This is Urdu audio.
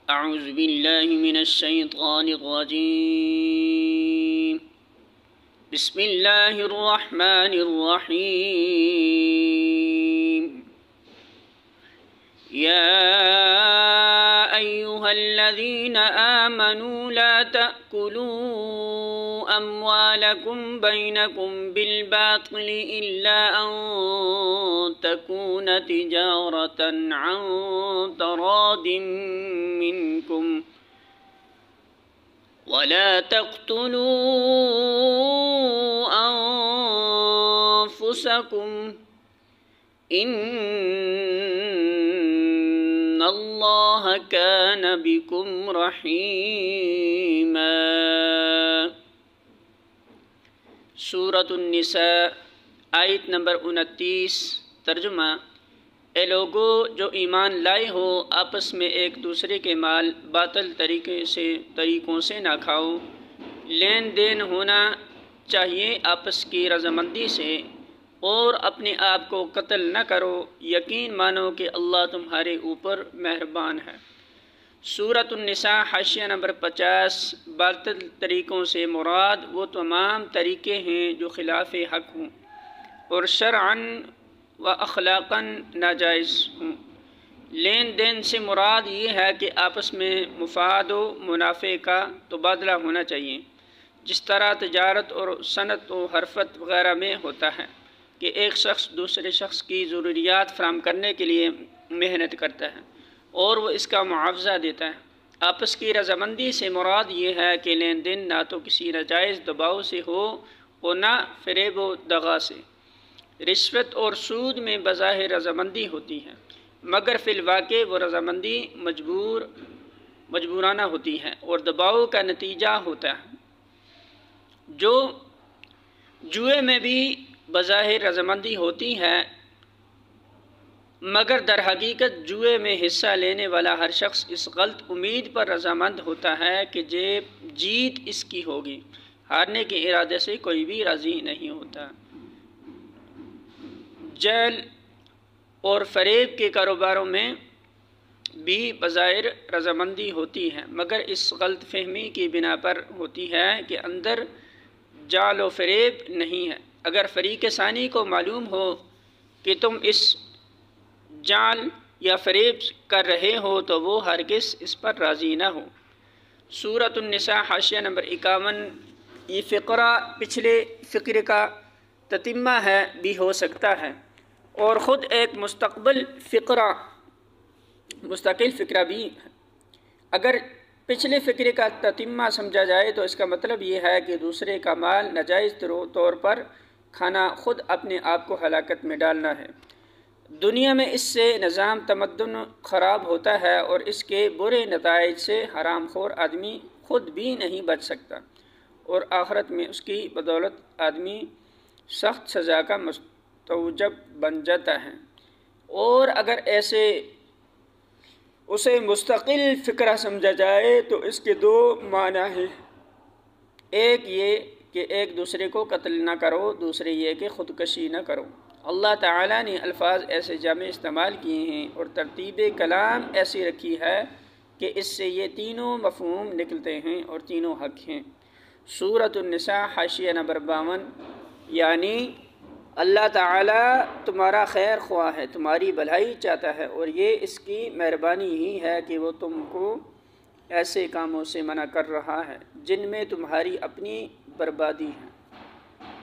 أعوذ بالله من الشيطان الرجيم بسم الله الرحمن الرحيم يا أيها الذين آمنوا لا تأكلوا أموالكم بينكم بالباطل إلا أن تكون تجارة عن تراض منكم ولا تقتلوا أنفسكم إن اللہ کان بکم رحیما۔ سورۃ النساء آیت نمبر 29۔ ترجمہ: اے لوگو جو ایمان لائے ہو، آپس میں ایک دوسرے کے مال باطل طریقوں سے نہ کھاؤ۔ لین دین ہونا چاہیے آپس کی رضامندی سے، اور اپنے آپ کو قتل نہ کرو، یقین مانو کہ اللہ تمہارے اوپر مہربان ہے۔ سورۃ النساء حاشیہ نمبر 50۔ باطل طریقوں سے مراد وہ تمام طریقے ہیں جو خلاف حق ہوں اور شرعاً و اخلاقاً ناجائز ہوں۔ لین دین سے مراد یہ ہے کہ آپس میں مفاد و منافع کا تبادلہ ہونا چاہیے، جس طرح تجارت اور صنعت و حرفت وغیرہ میں ہوتا ہے کہ ایک شخص دوسرے شخص کی ضروریات فراہم کرنے کے لیے محنت کرتا ہے اور وہ اس کا معاوضہ دیتا ہے۔ آپس کی رضامندی سے مراد یہ ہے کہ لین دین نہ تو کسی ناجائز دباؤ سے ہو اور نہ فریب و دغا سے۔ رشوت اور سود میں بظاہر رضامندی ہوتی ہے، مگر فی الواقع وہ رضامندی مجبورانہ ہوتی ہے اور دباؤ کا نتیجہ ہوتا ہے۔ جو جوئے میں بھی بظاہر رضامندی ہوتی ہے، مگر در حقیقت جوئے میں حصہ لینے والا ہر شخص اس غلط امید پر رضامند ہوتا ہے کہ جیت اس کی ہوگی، ہارنے کے ارادے سے کوئی بھی راضی نہیں ہوتا۔ جعل اور فریب کے کاروباروں میں بھی بظاہر رضامندی ہوتی ہے، مگر اس غلط فہمی کی بنا پر ہوتی ہے کہ اندر جعل و فریب نہیں ہے۔ اگر فریق ثانی کو معلوم ہو کہ تم اس جعل یا فریب کر رہے ہو تو وہ ہرگز اس پر راضی نہ ہو۔ سورۃ النساء حاشیہ نمبر 51۔ یہ فقرہ پچھلے فقرے کا تتمہ ہے بھی ہو سکتا ہے اور خود ایک مستقل فقرہ بھی ہے۔ اگر پچھلے فقرے کا تتمہ سمجھا جائے تو اس کا مطلب یہ ہے کہ دوسرے کا مال ناجائز طور پر کھانا خود اپنے آپ کو ہلاکت میں ڈالنا ہے۔ دنیا میں اس سے نظام تمدن خراب ہوتا ہے اور اس کے برے نتائج سے حرام خور آدمی خود بھی نہیں بچ سکتا، اور آخرت میں اس کی بدولت آدمی سخت سزا کا مستوجب بن جاتا ہے۔ اور اگر ایسے اسے مستقل فقرہ سمجھا جائے تو اس کے دو معنی ہیں، ایک یہ کہ ایک دوسرے کو قتل نہ کرو، دوسرے یہ کہ خودکشی نہ کرو۔ اللہ تعالیٰ نے الفاظ ایسے جامع استعمال کیے ہیں اور ترتیب کلام ایسی رکھی ہے کہ اس سے یہ تینوں مفہوم نکلتے ہیں اور تینوں حق ہیں۔ سورۃ النساء حاشیہ نمبر 52۔ یعنی اللہ تعالیٰ تمہارا خیر خواہ ہے، تمہاری بھلائی چاہتا ہے، اور یہ اس کی مہربانی ہی ہے کہ وہ تم کو ایسے کاموں سے منع کر رہا ہے جن میں تمہاری اپنی بربادی ہے۔